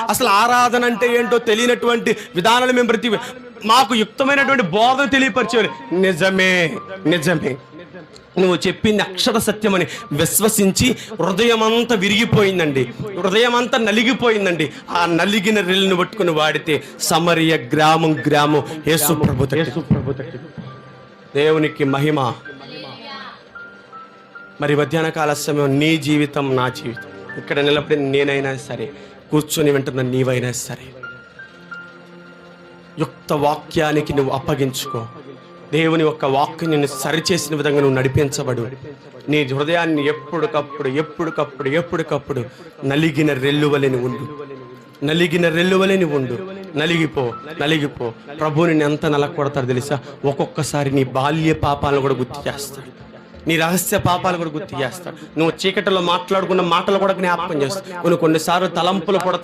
అసలు ఆరాధన అంటే ఏంటో తెలియనటువంటి విధానాలు మేము మాకు యుక్తమైనటువంటి బోధన తెలియపరిచేవారు. నిజమే నిజమే, నువ్వు చెప్పింది అక్షర సత్యమని విశ్వసించి హృదయమంతా విరిగిపోయిందండి, హృదయమంతా నలిగిపోయిందండి. ఆ నలిగిన రెల్లును పట్టుకుని వాడితే సమరయ గ్రామం యేసు ప్రభు. దేవునికి మహిమ. మరి మధ్యాహ్న కాల సమయం నీ జీవితం నా జీవితం, ఇక్కడ నిలబడి నేనైనా సరే, కూర్చొని వింటున్న నీవైనా సరే, యుక్త వాక్యానికి నువ్వు అప్పగించుకో. దేవుని యొక్క వాక్యం నిన్ను సరిచేసిన విధంగా నువ్వు నడిపించబడు. నీ హృదయాన్ని ఎప్పటికప్పుడు నలిగిన రెల్లువలని ఉండు, నలిగిన రెల్లువలని ఉండు. నలిగిపో. ప్రభువుని ఎంత నలకొడతాడు తెలుసా? ఒక్కొక్కసారి నీ బాల్య పాపాలను కూడా గుర్తు చేస్తాడు, నీ రహస్య పాపాలు కూడా గుర్తు చేస్తాడు. నువ్వు చీకటిలో మాట్లాడుకున్న మాటలు కూడా జ్ఞాపకం చేస్తాడు. కొన్నిసార్లు తలంపులు పడతాయి.